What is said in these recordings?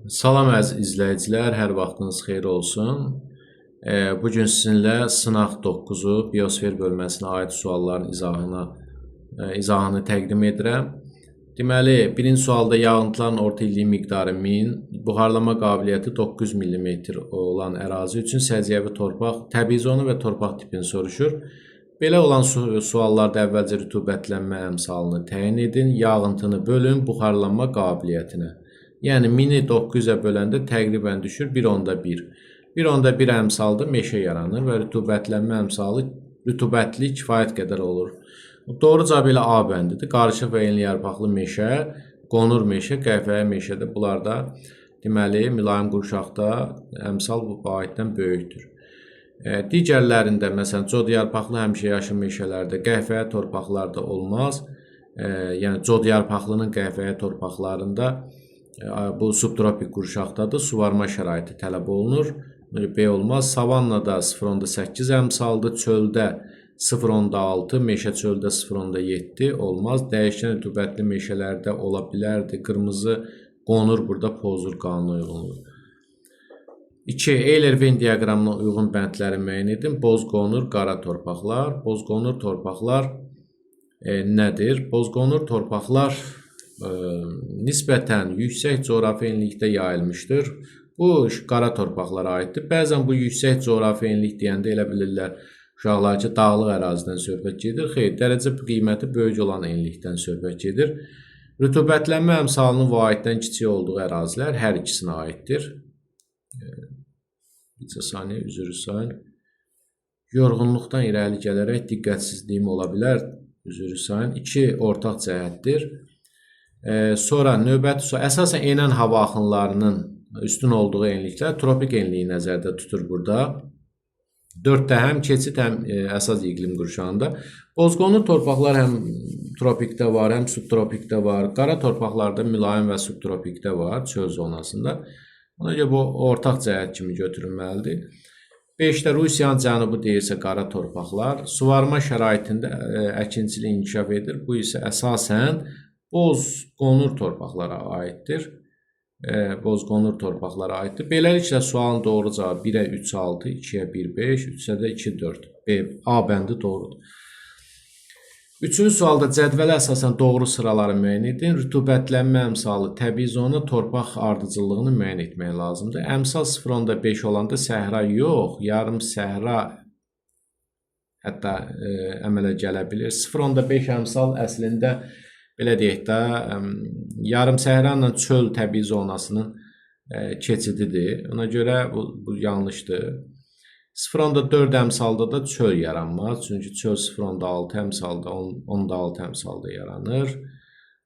Salam əziz izləyicilər, hər vaxtınız xeyir olsun. Bugün sizinlə sınaq 9-u biosfer bölməsinə aid sualların izahını təqdim edirəm. Deməli, birinci sualda yağıntıların orta illik miqdarı 1000, buxarlama qabiliyyəti 900 mm olan ərazi üçün səciyyəvi torpaq, təbii zonu və torpaq tipini soruşur. Belə olan suallarda əvvəlcə rütubətlənmə əmsalını təyin edin, yağıntını bölün buxarlanma qabiliyyətinə. Yəni 1000-i 900-ə böləndə təqribən düşür 1/1. 1/1 əmsalda meşə yaranır və rütubətlənmə əmsalı rütubətli kifayət qədər olur. Doğru cavab elə A bəndidir. Qarışıq və enli yarpaqlı meşə, qonur meşə, qəhvəyi meşədə bunlarda deməli mülayim qurşaqda əmsal bu aiddən böyükdür. Digərlərində məsələn cod yarpaqlı həmişəyaşıl meşələrdə, qəhvəyi torpaqlarda olmaz. Yəni cod yarpaqlının qəhvəyi torpaqlarında bu subtropik qurşaqdadır, suvarma şəraiti tələb olunur. B olmaz. Savannada 0,8 əmsaldır, çöldə 0,6, meşə çöldə 0,7 olmaz. Dəyişkən rütubətli meşələrdə ola bilərdi. Qırmızı qonur burada pozur qanuna uyğunluq. 2. Eyler-Venn diaqramına uyğun bəndləri müəyyən edin. Boz qonur, qara torpaqlar. Boz qonur torpaqlar nədir? Boz qonur torpaqlar nisbətən yüksək coğrafi enlikdə yayılmışdır. Bu qara torpaqlara aiddir. Bəzən bu yüksək coğrafi enlik deyəndə elə bilirlər uşaqlar ki, dağlıq ərazidən söhbət gedir. Xeyr, dərəcə qiyməti böyük olan enlikdən söhbət gedir. Rütubətlənmə əmsalının vaiddən kiçik olduğu ərazilər hər ikisinə aiddir. Bir saniyə, üzr istəyirəm. Yorğunluqdan irəli gələrək diqqətsizliyim ola bilər. Üzr istəyirəm. 2 ortaq cəhətdir. Sonra növbəti sual, əsasən enən hava axınlarının üstün olduğu enliklər tropik enliyi nəzərdə tutur burada. 4-də həm keçid, həm əsas iqlim qurşağında. Bozqonur torpaqlar həm tropikdə var, həm subtropikdə var. Qara torpaqlarda mülayim və subtropikdə var, çöl zonasında. Ona görə bu ortaq cəhət kimi götürülməlidir. 5-də Rusiyanın cənubu deyirsə qara torpaqlar. Suvarma şəraitində əkinçilik inkişaf edir. Bu isə əsasən boz qonur torpaqlara aiddir. Bozqonur torpaqlara aiddir. Beləliklə sualın doğru cavabı 1-ə 3, 6, 2-yə 1, 5, 3-ə də 2, 4. B, A bəndi doğrudur. Üçüncü sualda cədvələ əsasən doğru sıraları müəyyən edin. Rütubətlənmə əmsalı təbii zona torpaq ardıcıllığını müəyyən etmək lazımdır. Əmsal 0,5 olanda səhra yox, yarım səhra hətta əmələ gələ bilir. 0,5 əmsal əslində belə deyək də, yarım səhra ilə çöl təbii zonasının keçididir. Ona görə bu yanlışdır. 0,4 əmsalda da çöl yaranmaz. Çünki çöl 0,6 əmsalda, 10,6 əmsalda yaranır.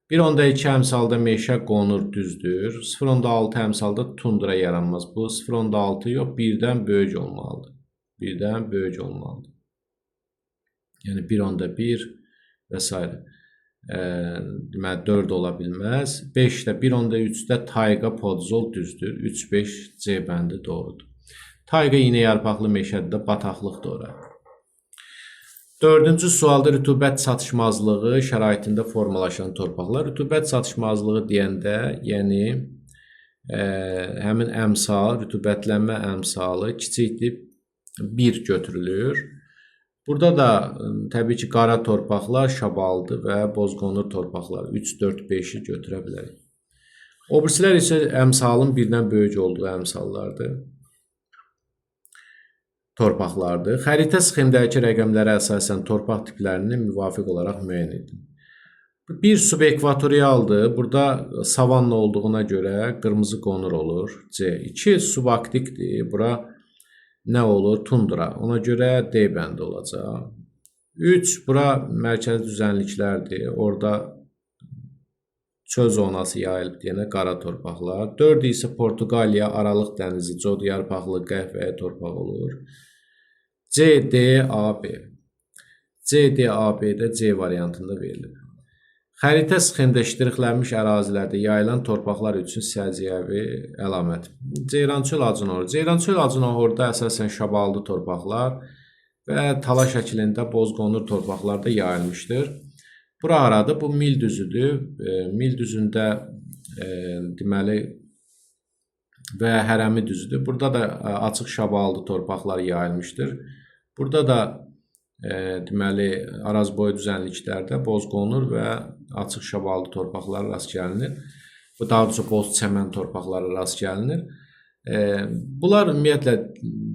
1,2 əmsalda meşə qonur düzdür. 0,6 əmsalda tundra yaranmaz. Bu 0,6 yox, 1-dən böyük olmalıdır. 1-dən böyük olmalıdır. Yəni 1,1 və s. Deməli 4 ola bilməz. 5-də 1,3-də tayqa podzol düzdür. 3-5 C bəndi doğrudur. Tayqa iynə yarpaqlı meşədə bataqlıqdır ora. 4-cü sualda rütubət çatışmazlığı şəraitində formalaşan torpaqlar. Rütubət çatışmazlığı deyəndə, yəni həmin əmsal, rütubətlənmə əmsalı kiçikdir, 1 götürülür. Burada da təbii ki, qara torpaqlar şabaldır və bozqonur torpaqlar 3, 4, 5-i götürə bilərik. O birisilər isə əmsalın birdən böyük olduğu əmsallardır. Torpaqlardır. Xəritə sxemdəki rəqəmlərə əsasən torpaq tiplərini müvafiq olaraq müəyyən edin. Bir subekvatorialdır. Burada savanna olduğuna görə qırmızı qonur olur. C. 2 subaktlikdir. Bura nə olur? Tundra. Ona görə D bəndi olacaq. 3. Bura mərkəzi düzənliklərdir. Orada çöl zonası yayılıb deyənə qara torpaqlar. 4 isə Portuqaliya, Aralıq dənizi, cod yarpaqlı, qəhvəyi torpaq olur. C, D, A, B. C, D, A, B də C variantında verilir. Xəritə sxemdə ştrixlənmiş ərazilərdə yayılan torpaqlar üçün səciyyəvi əlamət. Ceyrançöl Acınor. Ceyrançöl Acınorda əsasən şabaldı torpaqlar və tala şəklində bozqonur torpaqlarda yayılmışdır. Bura haradır? Bu mil düzüdür. Mil düzündə deməli və hərəmi düzüdür. Burada da açıq şabaldı torpaqlar yayılmışdır. Burada da deməli arazboyu düzənliklərdə bozqonur və açıq şabaldı torpaqlara rast gəlinir. Bu daha doğrusu boz çəmən torpaqlara rast gəlinir. Bunlar ümumiyyətlə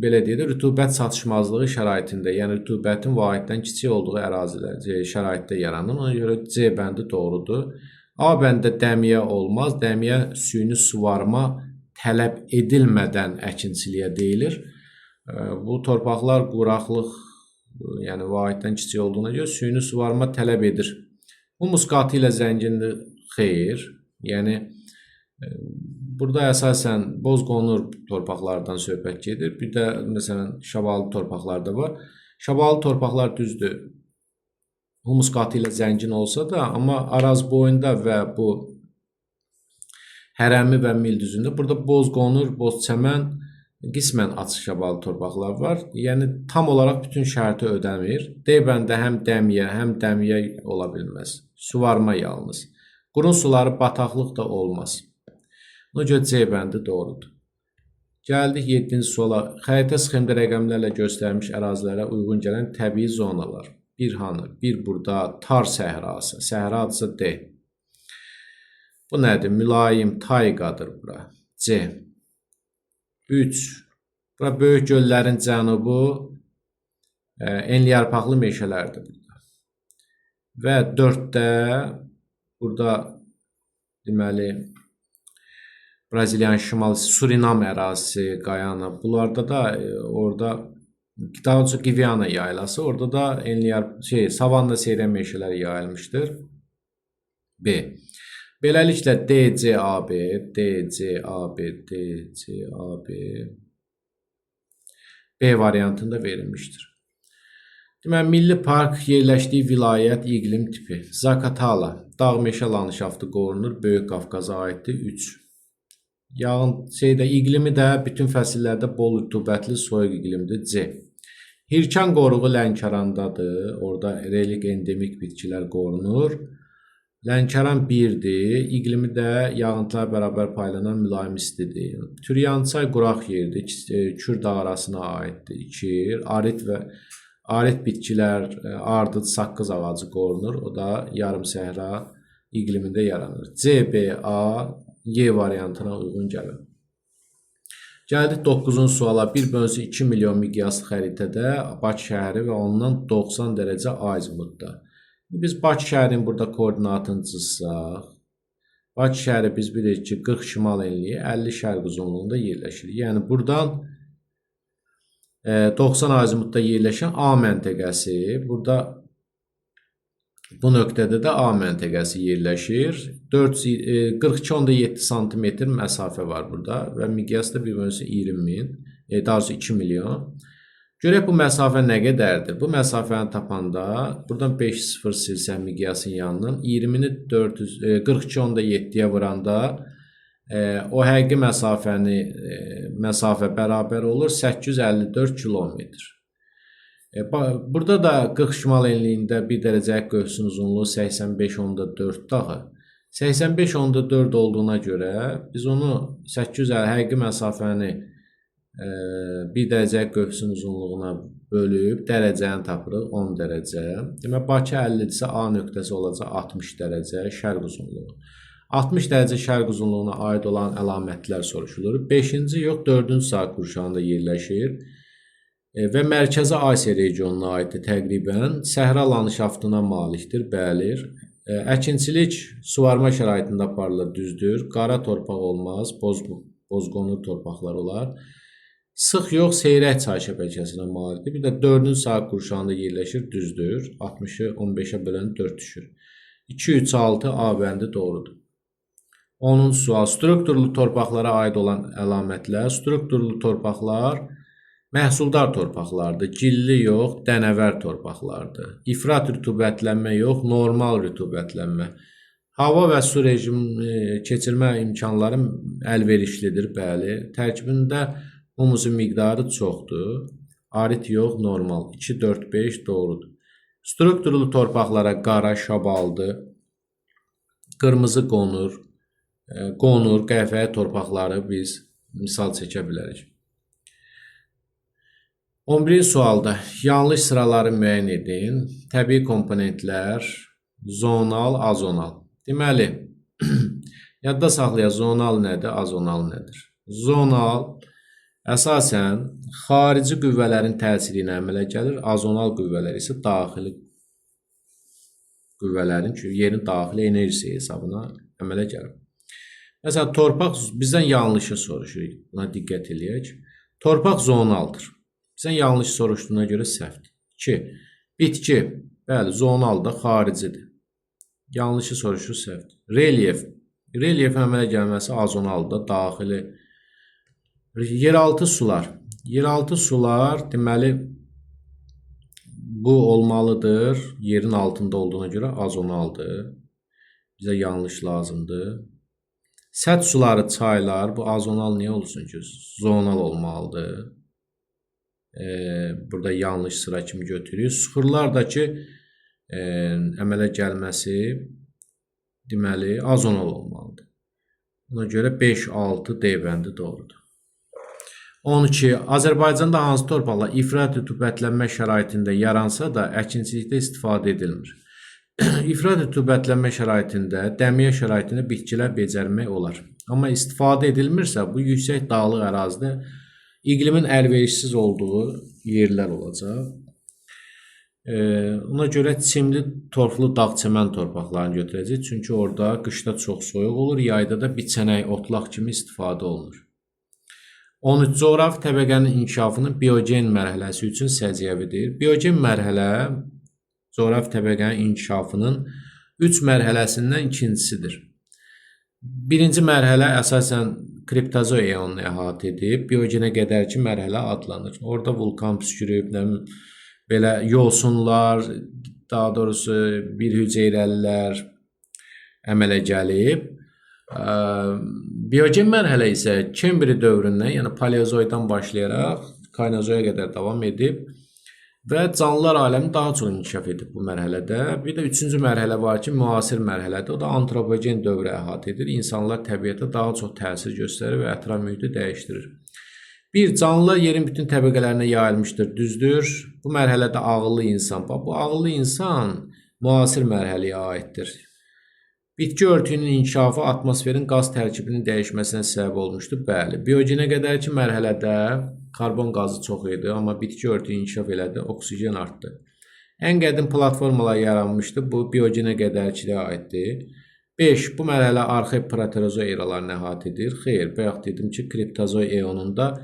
belə deyək də rütubət çatışmazlığı şəraitində, yəni rütubətin vahiddən kiçik olduğu ərazilər şəraitdə yaranır. Ona görə C bəndi doğrudur. A bəndə dəmiyə olmaz. Dəmiyə süni suvarma tələb edilmədən əkinçiliyə deyilir. Bu torpaqlar quraqlıq, yəni vahiddən kiçik olduğuna görə süni suvarma tələb edir. Humus qatı ilə zəngindir, xeyr. Yəni burada əsasən bozqonur torpaqlardan söhbət gedir. Bir də məsələn şabalı torpaqlarda var. Şabalı torpaqlar düzdür. Humus qatı ilə zəngin olsa da, amma araz boyunda və bu hərəmi və mil düzündə burada bozqonur, bozçəmən, qismən açıq şabalı torpaqlar var. Yəni tam olaraq bütün şərti ödəmir. D bəndə həm dəmiyə ola bilməz. Suvarma yalnız. Qurun suları bataqlıq da olmaz. Ona görə C bəndi doğrudur. Gəldik 7-ci suala. Xəritə sxemdə rəqəmlərlə göstərilmiş ərazilərə uyğun gələn təbii zonalar. Bir hanı? Bir burada tar səhrası. Səhra adısa D. Bu nədir? Mülayim tayqadır bura. C. 3. Bura böyük göllərin cənubu enliyarpaqlı meşələrdir burada. Və 4-də burada deməli Braziliyanın şimal Surinam ərazisi, Qayana. Bunlarda da orada daha doğrusu Gviana yaylası, orada da savanna seyrən meşələri yayılmışdır. B. Beləliklə DCAB B variantında verilmişdir. Deməli, Milli Park yerləşdiyi vilayət, iqlim tipi. Zaqatala, dağ meşə landşaftı qorunur, Böyük Qafqaza aiddir. 3. İqlimi də bütün fəsillərdə bol rütubətli soyuq iqlimdir. C. Hirkan qoruğu Lənkərandadır. Orada relik endemik bitkilər qorunur. Lənkəran 1-dir. İqlimi də yağıntılar bərabər paylanan mülayim istidir. Türyançay quraq yerdir. Kür dağı arasına aiddir. 2. Arid bitkilər, ardıq, saqqız ağacı qorunur. O da yarım səhra iqlimində yaranır. C, B, A, Y variantına uyğun gəlir. Gəldik 9-cu suala. 1/2 milyon miqyaslı xəritədə Bakı şəhəri və ondan 90 dərəcə azimutda. Biz Bakı şəhərin burada koordinatını cızsaq, Bakı şəhəri biz bilirik ki 40 şimal enliyi, 50 şərq uzunluğunda yerləşir. Yəni buradan 90 azimutda yerləşən A məntəqəsi, burada bu nöqtədə də A məntəqəsi yerləşir. 42.7 sm məsafə var burada və miqyasda 1/20.000, daha doğrusu 2 milyon. Görək bu məsafə nə qədərdir? Bu məsafəni tapanda buradan 5-0 silsən miqyasın yanından 20-ni 42.7-yə vuranda o həqiqi məsafə bərabər olur 854 kilometr. Burada da 40 şimal enliyində 1 dərəcə qövsün uzunluğu 85.4 dağı. 85.4 olduğuna görə biz onu 850 həqiqi məsafəni 1 dərəcə qövsün uzunluğuna bölüb dərəcəni tapırıq 10 dərəcə. Demək Bakı 50-dirsə A nöqtəsi olacaq 60 dərəcə şərq uzunluğu. 60 dərəcə şərq uzunluğuna aid olan əlamətlər soruşulur. 5-ci yox 4-cü saat qurşağında yerləşir və Mərkəzi Asiya regionuna aiddir təqribən. Səhra landşaftına malikdir, bəli. Əkinçilik suvarma şəraitində aparılır, düzdür. Qara torpaq olmaz, bozqonur torpaqlar olar. Sıx yox, seyrək çay şəbəkəsinə malikdir. Bir də 4-cü saat qurşağında yerləşir, düzdür. 60-ı 15-ə bölən 4 düşür. 2, 3, 6 A bəndi doğrudur. 10-cu sual. Strukturlu torpaqlara aid olan əlamətlər. Strukturlu torpaqlar məhsuldar torpaqlardır. Gilli yox, dənəvər torpaqlardır. İfrat rütubətlənmə yox, normal rütubətlənmə. Hava və su rejimi keçirmə imkanları əlverişlidir, bəli. Tərkibində humusun miqdarı çoxdur. Arid yox, normal. 2, 4, 5 doğrudur. Strukturlu torpaqlara qara, şabaldı, qırmızı qonur, qəhvəyə torpaqları biz misal çəkə bilərik. 11-ci sualda yanlış sıraları müəyyən edin. Təbii komponentlər, zonal, azonal. Deməli, yadda saxlayaq, zonal nədir, azonal nədir? Zonal əsasən xarici qüvvələrin təsiri ilə əmələ gəlir. Azonal qüvvələr isə daxili qüvvələrin, çünki yerin daxili enerjisi hesabına əmələ gəlir. Məsələn, torpaq bizdən yanlışı soruşur. Buna diqqət eləyək. Torpaq zonaldır. Bizdən yanlış soruşduğuna görə səhvdir. 2. Bitki, bəli, zonalda xaricidir. Yanlışı soruşur, səhvdir. Relyef. Relyefin əmələ gəlməsi azonalda, daxili. Yeraltı sular. Yeraltı sular, deməli, bu olmalıdır. Yerin altında olduğuna görə azonaldır. Bizə yanlış lazımdır. Səth suları, çaylar, bu azonal niyə olsun ki? Zonal olmalıdır. Burada yanlış sıra kimi götürürük. Suxurlardakı əmələ gəlməsi deməli azonal olmalıdır. Buna görə 5-6 D bəndi doğrudur. 12. Azərbaycanda hansı torpaqlar ifrat rütubətlənmə şəraitində yaransa da əkinçilikdə istifadə edilmir? İfrat rütubətlənmə şəraitində, dəmiyə şəraitində bitkilər becərmək olar. Amma istifadə edilmirsə, bu yüksək dağlıq ərazidə iqlimin əlverişsiz olduğu yerlər olacaq. Ona görə çimli, torflu dağ çəmən torpaqlarını götürəcək. Çünki orada qışda çox soyuq olur, yayda da biçənək, otlaq kimi istifadə olunur. 13. Coğrafi təbəqənin inkişafının biogen mərhələsi üçün səciyyəvidir. Biogen mərhələ coğrafi təbəqənin inkişafının 3 mərhələsindən ikincisidir. Birinci mərhələ əsasən kriptozoy eonunu əhatə edib, biogenə qədərki mərhələ adlanır. Orada vulkan püskürüb, belə yosunlar, daha doğrusu bir hüceyrəlilər əmələ gəlib. Biogen mərhələ isə Kembri dövründən, yəni paleozoydan başlayaraq kaynozoya qədər davam edib və canlılar aləmi daha çox inkişaf edib bu mərhələdə. Bir də 3-cü mərhələ var ki, müasir mərhələdir. O da antropogen dövrü əhatə edir. İnsanlar təbiətə daha çox təsir göstərir və ətraf mühiti dəyişdirir. Bir, canlılar yerin bütün təbəqələrinə yayılmışdır, düzdür. Bu mərhələdə ağıllı insan, bu ağıllı insan müasir mərhələyə aiddir. Bitki örtüyünün inkişafı atmosferin qaz tərkibinin dəyişməsinə səbəb olmuşdur. Bəli, biogenə qədərki mərhələdə karbon qazı çox idi, amma bitki örtüyü inkişaf elədi, oksigen artdı. Ən qədim platformalar yaranmışdı, bu biogenə qədərkiliyə aiddir. 5. Bu mərhələ arxeip proterozoy eralarını əhatə edir. Xeyr, bayaq dedim ki, kriptozoy eonunda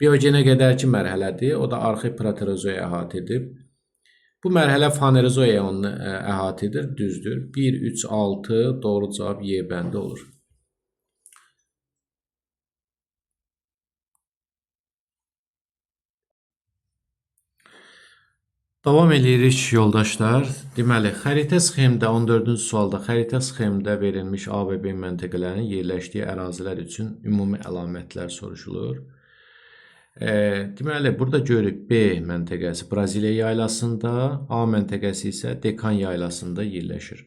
biogenə qədərki mərhələdir, o da arxeip proterozoy əhatə edib. Bu mərhələ fanerozoy eonunu əhatə edir, düzdür. 1, 3, 6 doğru cavab Y bəndi olur. Davam edirik yoldaşlar. Deməli, xəritə sxemdə 14-cü sualda xəritə sxemdə verilmiş A və B məntəqələrinin yerləşdiyi ərazilər üçün ümumi əlamətlər soruşulur. Deməli, burada görürük B məntəqəsi Braziliya yaylasında, A məntəqəsi isə Dekan yaylasında yerləşir.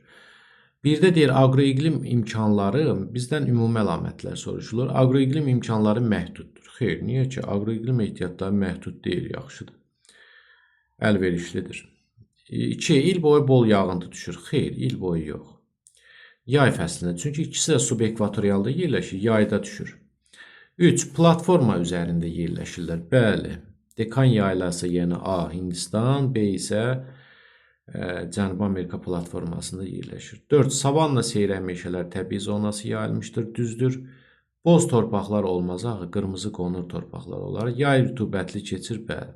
Birdə deyir, aqroiqlim imkanları bizdən ümumi əlamətlər soruşulur. Aqroiqlim imkanları məhduddur. Xeyr, niyə ki? Aqroiqlim ehtiyatları məhdud deyil, yaxşıdır. Əlverişlidir. 2. İl boyu bol yağıntı düşür. Xeyr, il boyu yox. Yay fəslində, çünki ikisi də subekvatorialda yerləşir, yayda düşür. 3. Platforma üzərində yerləşirlər. Bəli, Dekan yaylası, yəni A, Hindistan, B isə Cənubi Amerika platformasında yerləşir. 4. Savanna seyrək meşələr təbii zonası yayılmışdır, düzdür. Boz torpaqlar olmaz, axı, qırmızı qonur torpaqlar olar. Yay rütubətli keçir, bəli.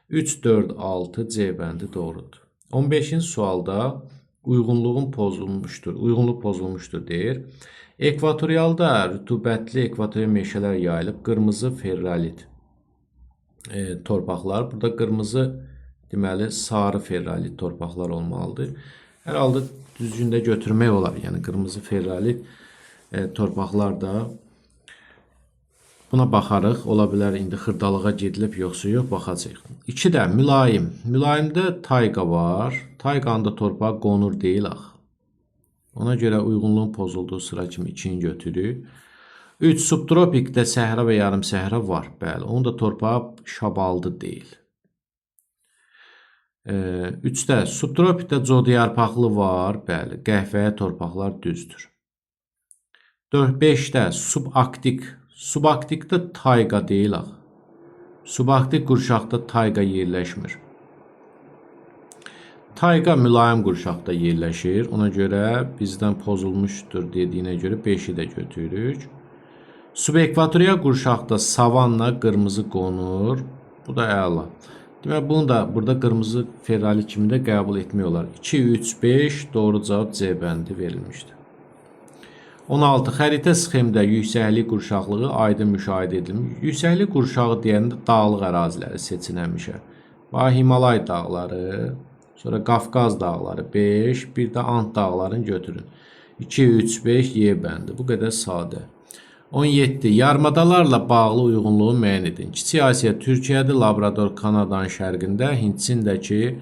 3, 4, 6 C bəndi doğrudur. 15-ci sualda uyğunluq pozulmuşdur deyir. Ekvatorialda rütubətli ekvatorial meşələr yayılıb, qırmızı ferralit torpaqlar. Burada qırmızı, deməli, sarı ferralit torpaqlar olmalıdır. Hər halda düzgündə götürmək olar. Yəni, qırmızı ferralit torpaqlar da buna baxarıq. Ola bilər, indi xırdalığa gedilib, yoxsa yox, baxacaq. 2 də mülayim. Mülayimdə tayqa var. Tayqanda torpaq qonur deyil axı. Ona görə uyğunluğun pozulduğu sıra kimi 2-ni götürürük. 3 subtropikdə səhra və yarım səhra var. Bəli, onun da torpağı şabaldı deyil. 3-də subtropikdə codiyarpaqlı var. Bəli, qəhvəyə torpaqlar düzdür. 5-də subaktik. Subaktikdə tayqa deyil axı. Subaktik qurşaqda tayqa yerləşmir. Tayqa mülayim qurşaqda yerləşir. Ona görə bizdən pozulmuşdur dediyinə görə 5-i də götürürük. Subekvatorial qurşaqda savanna qırmızı qonur. Bu da əla. Demək, bunu da burada qırmızı ferrali kimi də qəbul etmək olar. 2, 3, 5 doğru cavab C bəndi verilmişdir. 16. Xəritə sxemdə yüksəklik qurşaqlığı aydın müşahidə edilir. Yüksəklik qurşağı deyəndə dağlıq əraziləri seçin həmişə. Himalay dağları, sonra Qafqaz dağları 5, bir də Ant dağlarını götürün. 2, 3, 5 Y bəndi. Bu qədər sadə. 17. Yarımadalarla bağlı uyğunluğu müəyyən edin. Kiçik Asiya Türkiyədir, Labrador Kanadanın şərqində, Hindsindəki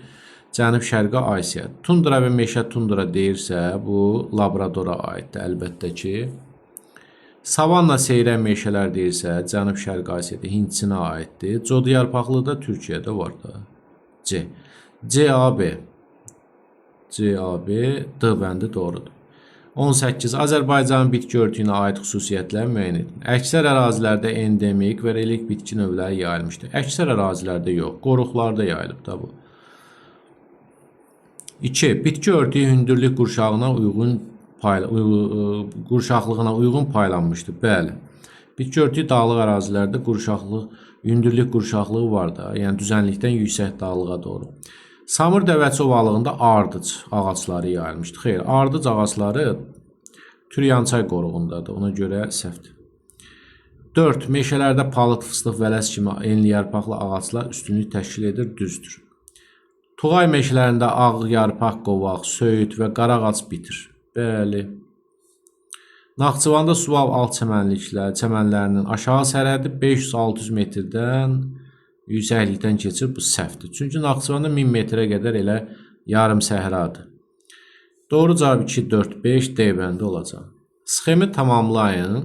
Cənub-Şərqi Asiya. Tundra və meşə tundra deyirsə, bu Labradora aiddir əlbəttə ki. Savanna seyrən meşələr deyirsə, Cənub-Şərqi Asiyada Hindsinə aiddir. Codiyarpaqlı da Türkiyədə var da. C. CAB. CAB D bəndi doğrudur. 18. Azərbaycanın bitki örtüyünə aid xüsusiyyətləri müəyyən edin. Əksər ərazilərdə endemik və relik bitki növləri yayılmışdır. Əksər ərazilərdə yox, qoruqlarda yayılıb da bu. 2. Bitki örtüyü hündürlük qurşağına qurşaqlığına uyğun paylanmışdır. Bəli. Bitki örtüyü dağlıq ərazilərdə hündürlük qurşaqlığı var da, yəni düzənlikdən yüksək dağlığa doğru. Samur dəvəçi ovalığında ardıc ağacları yayılmışdır. Xeyr, ardıc ağacları Türyançay qoruğundadır. Ona görə səhvdir. 4. Meşələrdə palıd, fıstıq, vələs kimi enli yarpaqlı ağaclar üstünlük təşkil edir, düzdür. Tuğay meşələrində ağ yarpaq, qovaq, söyüd və qarağac bitir. Bəli. Naxçıvanda Suval alt çəmənlərinin aşağı sərhədi 500-600 metrdən yüksəklikdən keçir, bu səhvdir. Çünki Naxçıvanda 1000 metrə qədər elə yarım səhradır. Doğru cavab 2, 4, 5 D bəndi olacaq. Sxemi tamamlayın.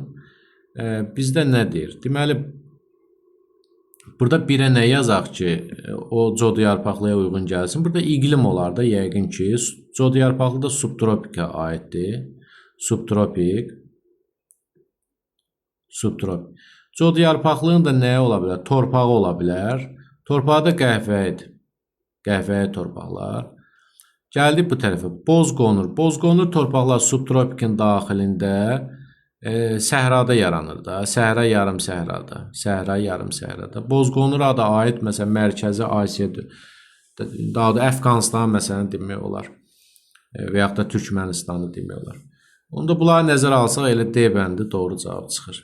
Bizdə nə deyir? Deməli, burada birə nə yazaq ki, o codiyarpaqlıya uyğun gəlsin? Burada iqlim olar da, yəqin ki, codiyarpaqlı da subtropikə aiddir. Subtropik. Codiyarpaqlığın da nəyə ola bilər? Torpağı ola bilər. Torpağı da qəhvəyidir. Qəhvəyi torpaqlar. Gəldik bu tərəfə. Bozqonur. Bozqonur torpaqlar subtropikin daxilində səhrada yaranır da. Səhra yarım səhrada. Səhra yarım səhrada. Bozqonura da aid məsələn Mərkəzi Asiyadır. Daha da Əfqanistan məsələn demək olar. Və yaxud da Türkmenistanı demək olar. Onda bunları nəzərə alsaq elə D bəndi doğru cavab çıxır.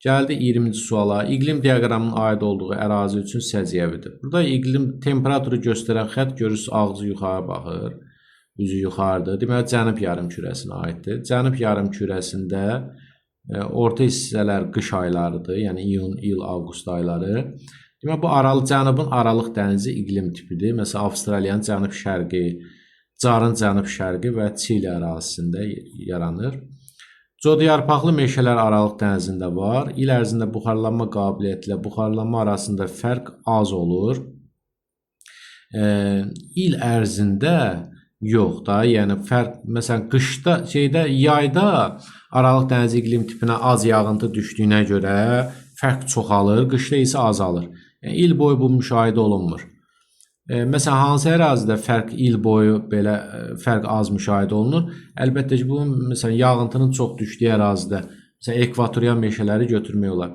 Gəldi 20-ci suala. İqlim diaqramının aid olduğu ərazi üçün səciyyəvidir. Burada iqlim temperaturu göstərən xətt görürsünüz, ağzı yuxarı baxır. Üzü yuxarıdır. Deməli, Cənub yarımkürəsinə aiddir. Cənub yarımkürəsində orta hissələr qış aylarıdır. Yəni iyun, iyul, avqust ayları. Deməli, bu Cənubun Aralıq dənizi iqlim tipidir. Məsələn, Avstraliyanın cənub-şərqi, Carın cənub-şərqi və Çili ərazisində yaranır. Codiyarpaqlı meşələr Aralıq dənizində var. İl ərzində buxarlanma qabiliyyəti ilə buxarlanma arasında fərq az olur. İl ərzində yox da, yəni fərq, məsələn, qışda, yayda Aralıq dənizi iqlim tipinə az yağıntı düşdüyünə görə fərq çoxalır, qışda isə azalır. Yəni, il boyu bu müşahidə olunmur. Məsələn, hansı ərazidə fərq il boyu belə fərq az müşahidə olunur? Əlbəttə ki, bu məsələn yağıntının çox düşdüyü ərazidə, məsələn ekvatorial meşələri götürmək olar.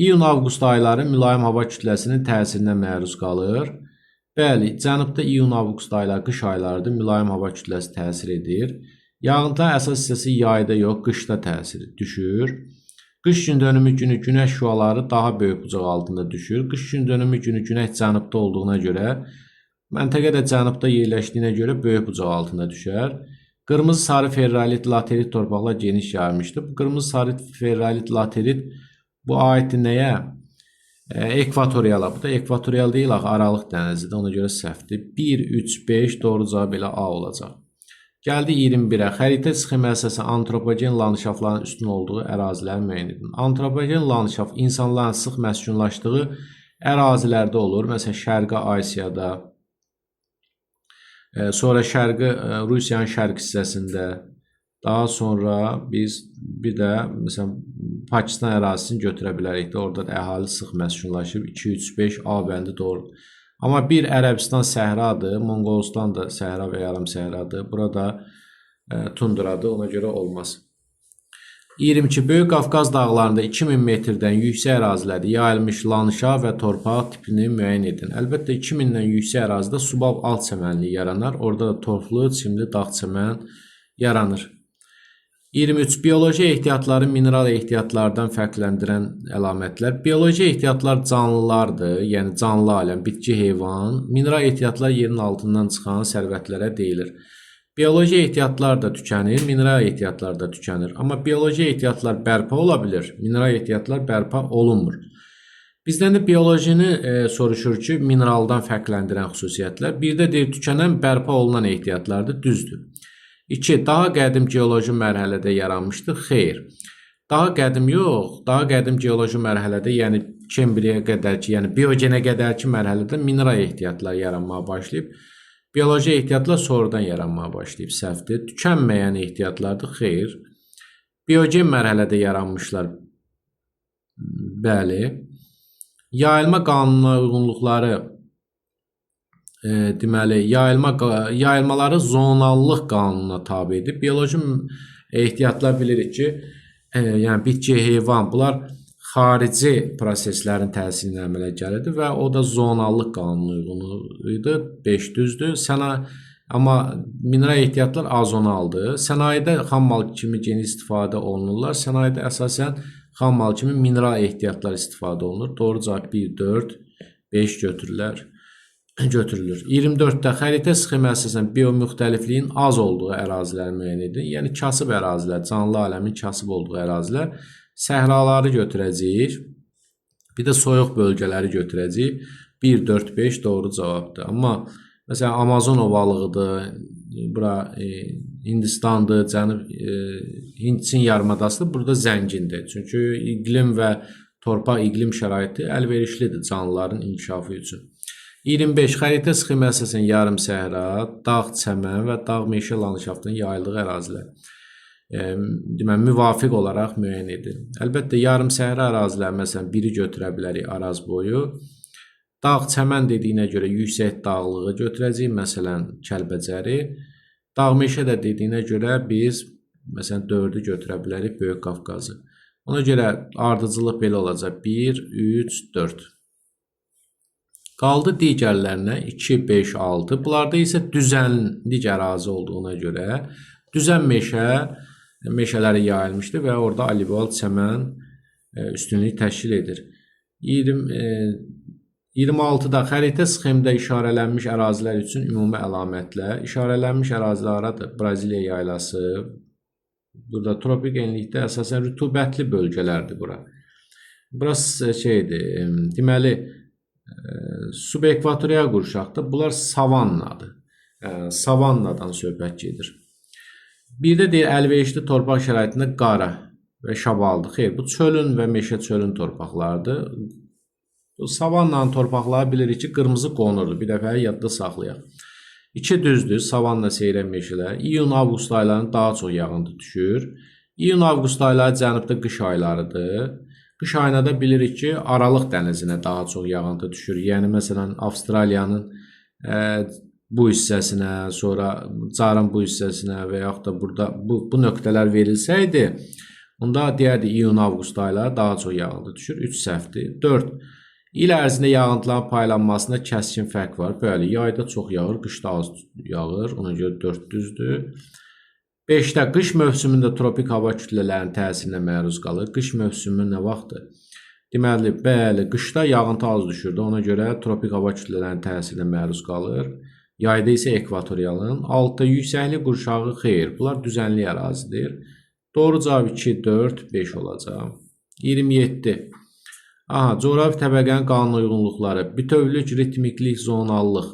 İyun-avqust ayları mülayim hava kütləsinin təsirinə məruz qalır. Bəli, cənubda iyun-avqust ayları qış aylarıdır, mülayim hava kütləsi təsir edir. Yağıntının əsas hissəsi yayda yox, qışda təsiri düşür. Qış gündönümü günü günəş şüaları daha böyük bucaq altında düşür. Qış gündönümü günü günəş cənubda olduğuna görə məntəqə də cənubda yerləşdiyinə görə böyük bucaq altında düşər. Qırmızı sarı ferralit, laterit torpaqlar geniş yayılmışdır. Bu qırmızı sarı ferralit, laterit bu aiddir nəyə? Ekvatoriala. Bu da ekvatorial deyil, Aralıq dənizidir. Ona görə səhvdir. 1, 3, 5 doğru cavab elə A olacaq. Gəldi 21-ə. Xəritə sxemi əsasən antropogen landşaftların üstün olduğu ərazilər müəyyən edin. Antropogen landşaft insanların sıx məskunlaşdığı ərazilərdə olur. Məsələn, Şərqi Asiyada, sonra Rusiyanın şərq hissəsində, daha sonra biz bir də məsələn Pakistan ərazisini götürə bilərik də, orada da əhali sıx məskunlaşıb 2, 3, 5 A bəndi doğru. Amma bir Ərəbistan səhradır, Monqolistan da səhra və yarım səhradır. Burada tundradır, ona görə olmaz. 22. Böyük Qafqaz dağlarında 2000 metrdən yüksək ərazilərdə yayılmış landşaft və torpaq tipini müəyyən edin. Əlbəttə 2000-dən yüksək ərazidə subab alt çəmənliyi yaranar. Orada da torflu, çimli dağ çəmən yaranır. 23. Bioloji ehtiyatları mineral ehtiyatlardan fərqləndirən əlamətlər. Bioloji ehtiyatlar canlılardır, yəni canlı aləm, bitki, heyvan. Mineral ehtiyatlar yerin altından çıxan sərvətlərə deyilir. Bioloji ehtiyatlar da tükənir, mineral ehtiyatlar da tükənir. Amma bioloji ehtiyatlar bərpa ola bilir, mineral ehtiyatlar bərpa olunmur. Bizdən də biolojini soruşur ki, mineraldan fərqləndirən xüsusiyyətlər. Bir də deyir, tükənən bərpa olunan ehtiyatlardır, düzdür. 2. Daha qədim geoloji mərhələdə yaranmışdır. Xeyr. Daha qədim yox, daha qədim geoloji mərhələdə, yəni Kembriyə qədərki, yəni biogenə qədərki mərhələdə mineral ehtiyatlar yaranmağa başlayıb. Bioloji ehtiyatlar sonradan yaranmağa başlayıb. Səhvdir. Tükənməyən ehtiyatlardır. Xeyr. Biogen mərhələdə yaranmışlar. Bəli. Yayılma qanununa uyğunluqları deməli, yayılmaları zonallıq qanununa tabidir. Bioloji ehtiyatlar bilirik ki, yəni bitki, heyvan, bunlar xarici proseslərin təsirinə əmələ gəlirdi və o da zonallıq qanununa uyğun idi. 5 düzdür. Amma mineral ehtiyatlar azonaldır. Sənayedə xammal kimi geniş istifadə olunurlar. Sənayedə əsasən xammal kimi mineral ehtiyatlar istifadə olunur. Doğru cavab 1, 4, 5 götürülür. 24-də xəritə sxemi əsasən biomüxtəlifliyin az olduğu ərazilər müəyyən edin. Yəni kasıb ərazilər, canlı aləmin kasıb olduğu ərazilər. Səhraları götürəcəyik. Bir də soyuq bölgələri götürəcəyik. 1, 4, 5 doğru cavabdır. Amma məsələn Amazon ovalığıdır, bura Hindistandır, Hind-Çin yarımadasıdır. Burada zəngindir. Çünki iqlim və torpaq iqlim şəraiti əlverişlidir canlıların inkişafı üçün. 25. Xəritə sxemi əsasən yarım səhra, dağ, çəmən və dağ meşə landşaftının yayıldığı ərazilər. Deməli, müvafiq olaraq müəyyən edin. Əlbəttə, yarım səhra ərazilər, məsələn, biri götürə bilərik Araz boyu. Dağ, çəmən dediyinə görə yüksək dağlığı götürəcəyik, məsələn, Kəlbəcəri. Dağ meşə də dediyinə görə biz, məsələn, 4-ü götürə bilərik, Böyük Qafqazı. Ona görə ardıcılıq belə olacaq. 1, 3, 4. Qaldı digərlərinə 2, 5, 6. Bunlarda isə düzənlik ərazi olduğuna görə düzən meşələri yayılmışdır və orada alüvial çəmən üstünlük təşkil edir. 26-da xəritə sxemdə işarələnmiş ərazilər üçün ümumi əlamətlər. İşarələnmiş ərazilər aradır. Braziliya yaylası. Burada tropik enlikdə əsasən rütubətli bölgələrdir bura. Burası deməli, subekvatorial qurşaqda bunlar savannadır. Savannadan söhbət gedir. Bir də deyir, əlverişli torpaq şəraitində qara və şabaldır. Xeyr, bu çölün və meşə çölün torpaqlarıdır. Bu savannanın torpaqları bilirik ki, qırmızı qonurdur. Bir dəfə yadda saxlayaq. 2 düzdür, savanna seyrək meşələr. İyun-avqust aylarında daha çox yağıntı düşür. İyun-avqust ayları cənubda qış aylarıdır. Qış ayına da bilirik ki, Aralıq dənizinə daha çox yağıntı düşür. Yəni, məsələn, Avstraliyanın bu hissəsinə, sonra Carın bu hissəsinə və yaxud da burada bu nöqtələr verilsəydi, onda deyərdi, iyun-avqust ayları daha çox yağıntı düşür. 3 səhvdir. 4. İl ərzində yağıntıların paylanmasında kəskin fərq var. Bəli, yayda çox yağır, qışda az yağır. Ona görə 4 düzdür. 5-də qış mövsümündə tropik hava kütlələrinin təsirinə məruz qalır. Qış mövsümü nə vaxtdır? Deməli, bəli, qışda yağıntı az düşürdü. Ona görə tropik hava kütlələrinin təsirinə məruz qalır. Yayda isə ekvatorialın. 6-da yüksəklik qurşağı xeyr. Bunlar düzənlik ərazidir. Doğru cavab 2, 4, 5 olacaq. 27. Coğrafi təbəqənin qanun uyğunluqları. Bütövlük, ritmiklik, zonallıq.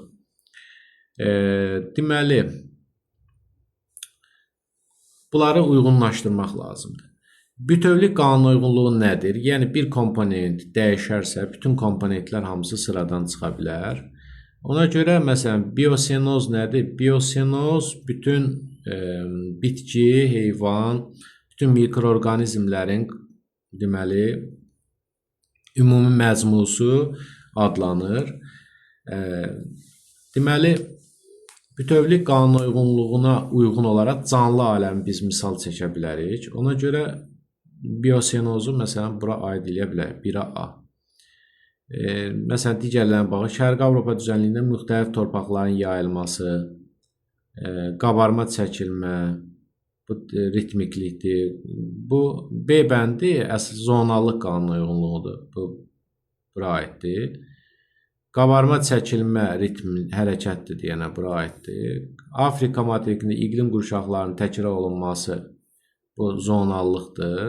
Deməli, Bunları uyğunlaşdırmaq lazımdır. Bütövlük qanuna uyğunluğu nədir? Yəni bir komponent dəyişərsə, bütün komponentlər hamısı sıradan çıxa bilər. Ona görə məsələn biosenoz nədir? Biosenoz bütün bitki, heyvan, bütün mikroorqanizmlərin deməli ümumi məcmusu adlanır. Deməli bütövlük qanuna uyğunluğuna uyğun olaraq canlı aləmi biz misal çəkə bilərik. Ona görə biosenozu məsələn bura aid eləyə bilərik. 1A. Məsələn digərlərinə baxın. Şərqi Avropa düzənliyində müxtəlif torpaqların yayılması, qabarma çəkilmə, bu ritmiklikdir. Bu B bəndi əsas zonallıq qanuna uyğunluğudur. Bu bura aiddir. Qabarma çəkilmə ritmi hərəkətdir deyənə bura aiddir. Afrika materikində iqlim qurşaqlarının təkrar olunması bu zonallıqdır.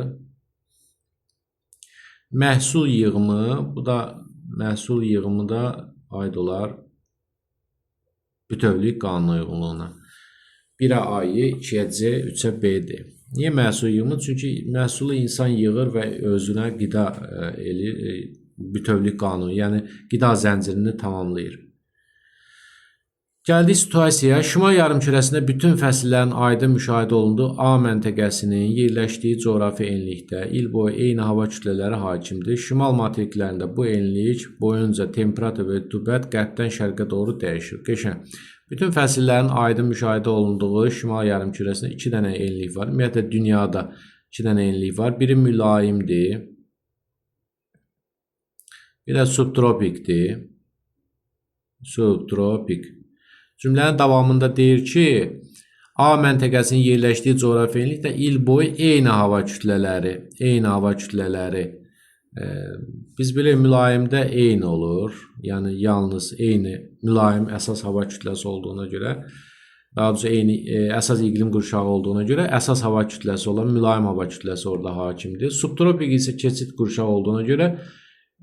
Məhsul yığımı, bu da məhsul yığımı da aid olar bütövlük qanuna uyğunluğuna. 1-ə A-yı, 2-yə C, 3-ə B-dir. Niyə məhsul yığımı? Çünki məhsulu insan yığır və özünə qida bütövlük qanunu, yəni qida zəncirini tamamlayır. Gəldik situasiyaya. Şimal yarımkürəsində bütün fəsillərin aydın müşahidə olunduğu A məntəqəsinin yerləşdiyi coğrafi enlikdə il boyu eyni hava kütlələri hakimdir. Şimal materiklərində bu enlik boyunca temperatur və rütubət qərbdən şərqə doğru dəyişir. Qəşəng. Bütün fəsillərin aydın müşahidə olunduğu şimal yarımkürəsində 2 dənə enlik var. Ümumiyyətlə dünyada 2 dənə enlik var. Biri mülayimdir. Bir də subtropikdir. Subtropik. Cümlənin davamında deyir ki, A məntəqəsinin yerləşdiyi coğrafi enlikdə il boyu eyni hava kütlələri. Biz bilirik mülayimdə eyni olur. Yəni yalnız eyni mülayim əsas hava kütləsi olduğuna görə, daha doğrusu eyni əsas iqlim qurşağı olduğuna görə əsas hava kütləsi olan mülayim hava kütləsi orada hakimdir. Subtropik isə keçid qurşağı olduğuna görə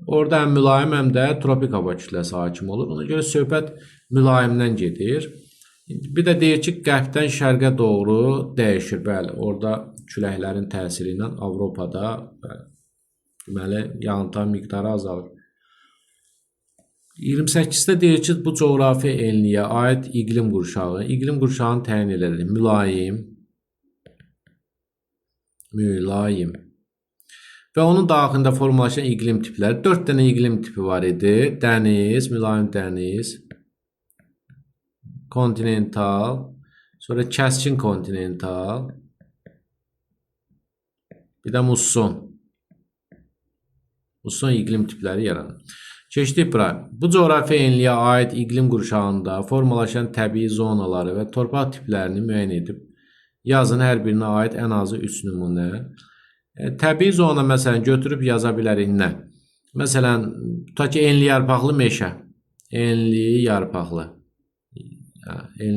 orada həm mülayim, həm də tropik hava kütləsi hakim olur. Ona görə söhbət mülayimdən gedir. Bir də deyir ki, qərbdən şərqə doğru dəyişir. Bəli, orada küləklərin təsiri ilə Avropada deməli yağıntı miqdarı azalır. 28-də deyir ki, bu coğrafi enliyə aid iqlim qurşağı. İqlim qurşağını təyin edilir. Mülayim. Və onun daxilində formalaşan iqlim tipləri. 4 dənə iqlim tipi var idi. Dəniz, mülayim dəniz, kontinental, sonra kəskin kontinental, bir də musson. Musson iqlim tipləri yaranır. Keçdik bura. Bu coğrafi enliyə aid iqlim qurşağında formalaşan təbii zonaları və torpaq tiplərini müəyyən edib yazın hər birinə aid ən azı 3 nümunə. Təbii zona məsələn götürüb yaza bilərik nə? Məsələn, tutaq ki, enli yarpaqlı meşə. Enli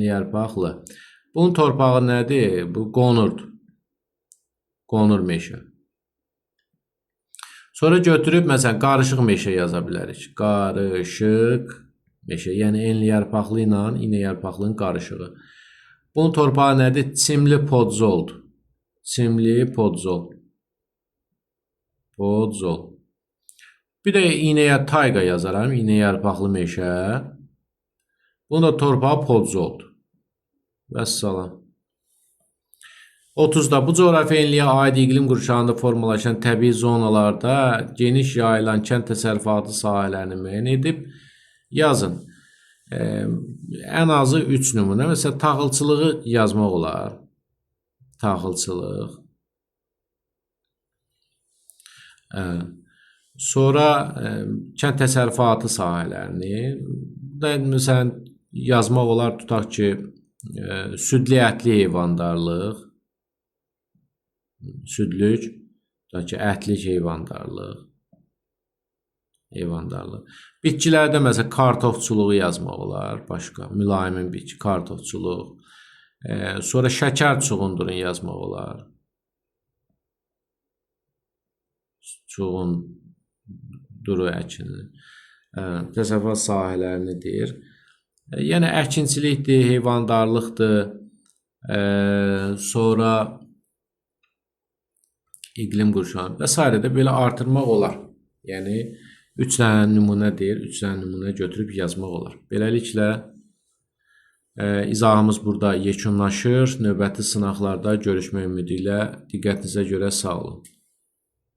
yarpaqlı. Bunun torpağı nədir? Bu qonurdur. Qonur meşə. Sonra götürüb məsələn qarışıq meşə yaza bilərik. Qarışıq meşə, yəni enli yarpaqlı ilə iynə yarpaqlının qarışığı. Bunun torpağı nədir? Çimli podzoldur. Çimli podzol. Bir də iynə tayqa yazaram. İynə yarpaqlı meşə. Bunun da torpağı podzoldur. Vəssalam. 30-da bu coğrafi enliyə aid iqlim qurşağında formalaşan təbii zonalarda geniş yayılan kənd təsərrüfatı sahələrini müəyyən edib yazın. Ən azı 3 nümunə. Məsələn, taxılçılığı yazmaq olar. Taxılçılıq. Sonra kənd təsərrüfatı sahələrini da məsələn yazmaq olar, tutaq ki, südlü ətli heyvandarlıq, südlük, tutaq ki, ətlik heyvandarlıq. Bitkilərdə məsələn kartofçuluğu yazmaq olar, başqa mülayimin bitki, kartofçuluq. Sonra şəkər çuğundurun yazmaq olar. Çuğunduru əkini. Təsərrüfat sahələrini deyir. Yəni əkinçilikdir, heyvandarlıqdır. Sonra iqlim qurşağı və s. də belə artırmaq olar. Yəni 3 dənə nümunə deyir, 3 dənə nümunə götürüb yazmaq olar. Beləliklə izahımız burada yekunlaşır. Növbəti sınaqlarda görüşmək ümidi ilə diqqətinizə görə sağ olun.